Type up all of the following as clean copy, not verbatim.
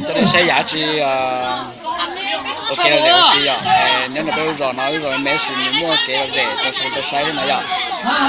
cho nên sẽ giá trị ok là rẻ gì à nếu mà tôi rõ nói rồi mấy sự mua cái là rẻ tôi sai thế này à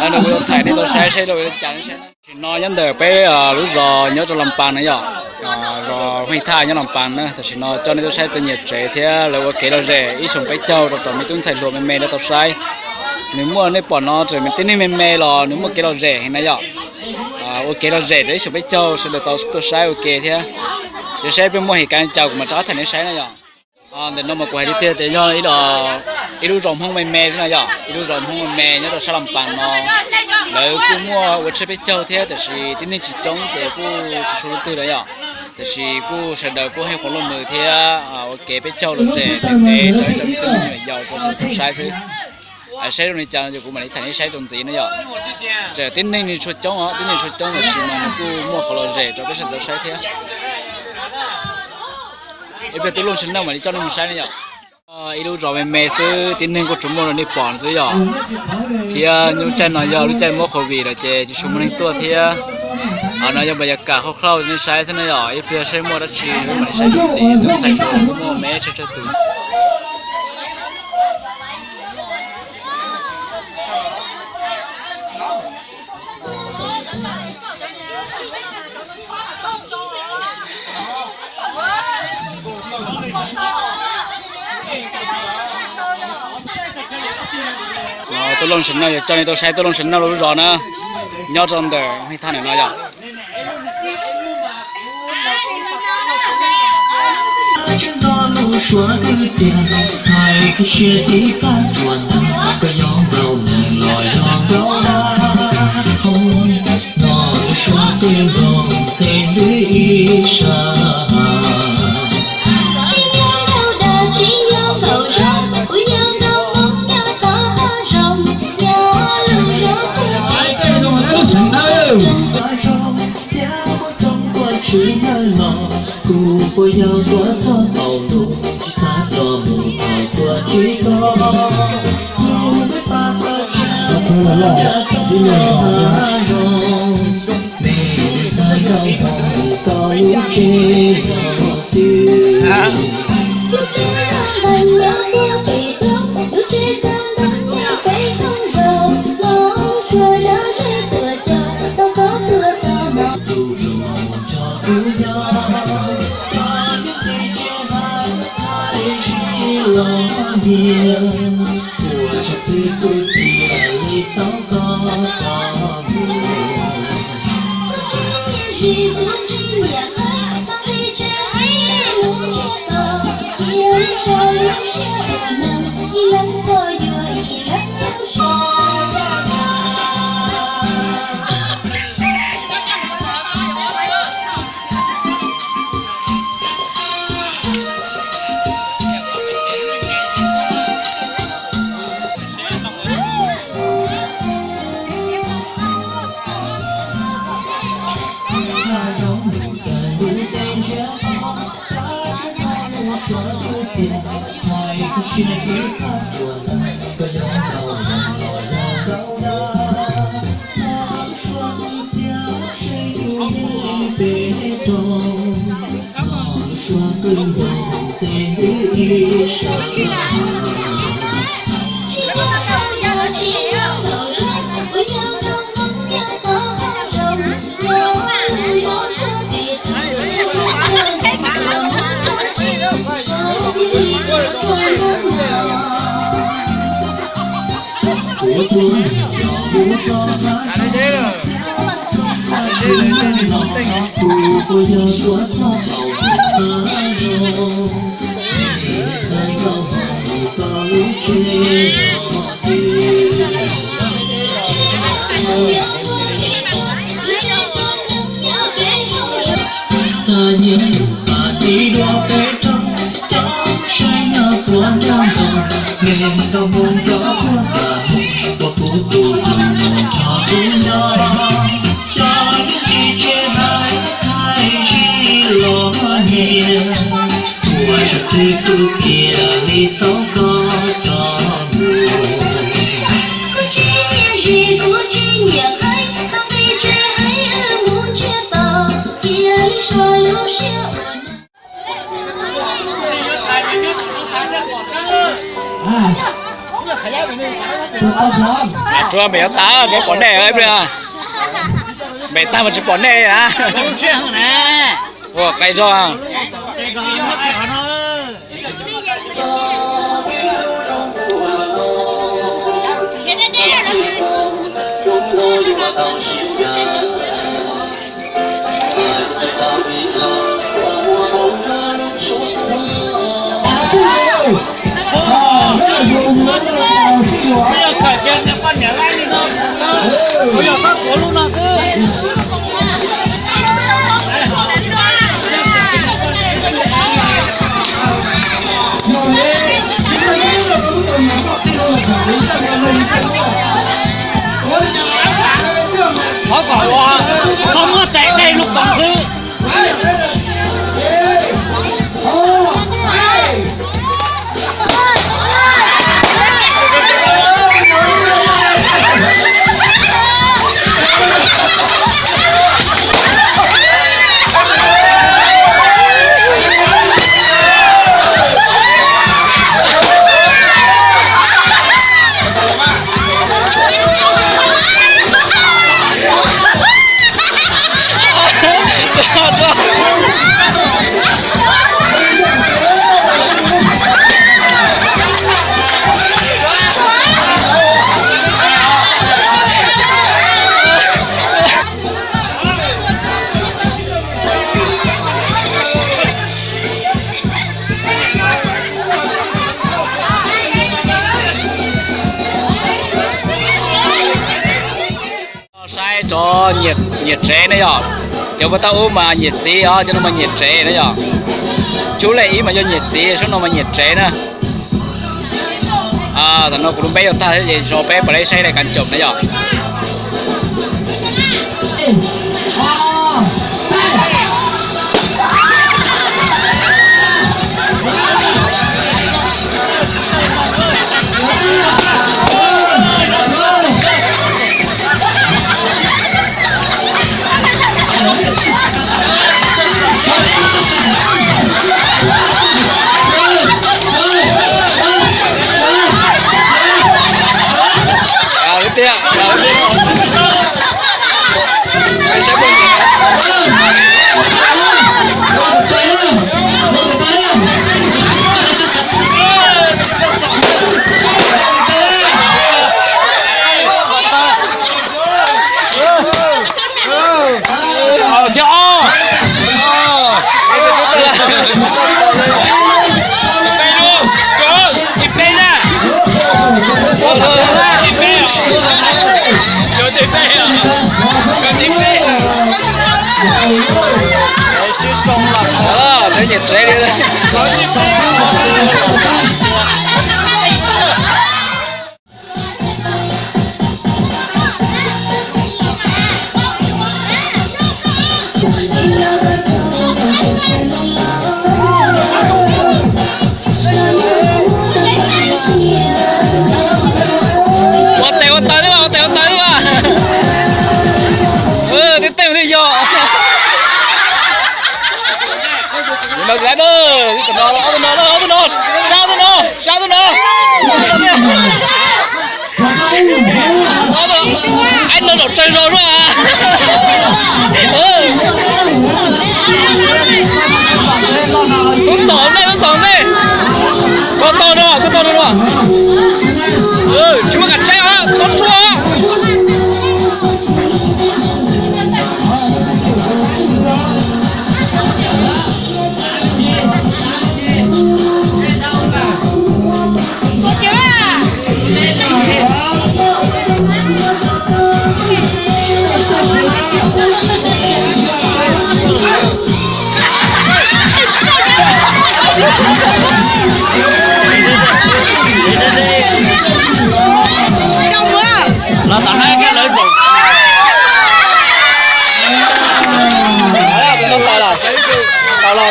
anh đừng có thấy nên tôi sai rồi chẳng sai thì nói nhân đời bé lúc rồi nhớ cho làm bàn này à rồi huy thay nhớ làm bàn nữa thì nó cho nên tôi sai tôi nhiệt trẻ thế là cái là rẻ ít sống cái châu rồi mấy tuần xài luôn mẹ đó tôi sai nếu mua nên bỏ nó rồi mình tính nên mẹ là nếu mua cái là rẻ thế này à ok là rẻ đấy sống cái châu sẽ được tôi sai ok thế thì sai bên mua thì cái châu mà trả thành cái sai này à để nó mà quay đi tiêu thì do ý là ý đồ rộng không mềm mềm thế này giờ ý đồ rộng không mềm mềm nhớ là sao làm bàn nó lấy cứ mua ở trên bên châu thế thì tính nên chỉ chống thì cứ chỉ số tư đấy giờ thì cứ sẽ đợi cứ hay khoảng lần mười thế ok bên châu là rẻ để tới trong cái người giàu có sai thứ sai rồi chẳng thì cũng mà thành sai tuần gì nữa giờ giờ tính nên đi xuất chống tính nên xuất chống là chỉ mà cứ mua khẩu là rẻ cho cái sản phẩm sai thế bây giờ luôn sinh đâu mà đi cho nó sai này nhở ilu rồi mẹ sư tin nên có chúng mình đi bỏ rồi nhở thì những chân nó giờ lúc chân mua khẩu vị là chỉ chúng mình tua thì nó giờ bây giờ cả khâu khâu nên sai thế này nhở bây giờ sai mua đất chi nhưng mà sai gì tôi sai mua mẹ cho tụi tôi luôn sinh nào cho nên tôi sai tôi luôn sinh nào rồi rõ nữa nhớ trong đời hay than này nói vậy của nhau có gió tàu đủ chỉ xa cho mình của chỉ có nhưng với ba ta đã cho ta rồi mình sai đâu không có lúc chế nó tiêu của cho tôi chỉ lấy tóc có chuyện thứ khác buồn có gió đầu lâu đã xuân gió xây đuôi bê tông xuân cơn dòng xây đi sông Hãy chúa mẹ ta cái bọn này ơi bây giờ mẹ ta mà chỉ bọn này à ủa cái do à bây giờ cải thiện những con nhà lại đi thôi bây giờ các cố luôn nào cứ khó khỏi quá không có tệ đây lúc bằng sư sai cho nhiệt chế đấy nhở chứ mà tao mà nhiệt gì đó cho nó mà nhiệt chế đấy nhở chú lại ý mà cho nhiệt gì số nó mà nhiệt chế nữa à thằng nó cũng bé ta thế gì cho bé vào đây xây lại cảnh chụp đấy nhở để nhiệt chế đi đây. Đừng lại nữa, tụi nó anh nó đổ chơi rồi đó à. Cũng tổn đây, có to nữa, chúng ta cắt xe á, tốt quá. Nó tặng hai cái lưỡi rụt. Tao lo,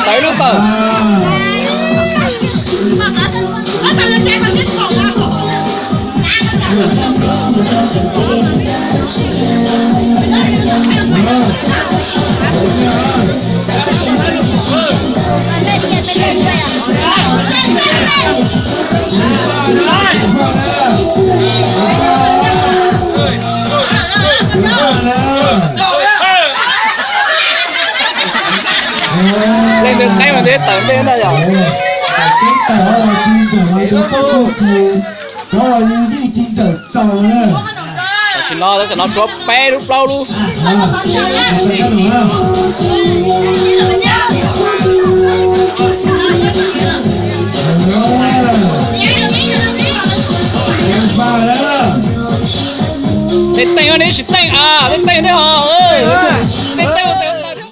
thấy luôn tờ. Hãy subscribe cho kênh Ghiền Mì Gõ để không bỏ lỡ những video hấp dẫn. 别等别那样。cái tờ là chi trở lại chúng tôi thì đó là những gì chi trở tờ này Xin nó sẽ nó chụp bé lúc lâu luôn. Để tay nó đi,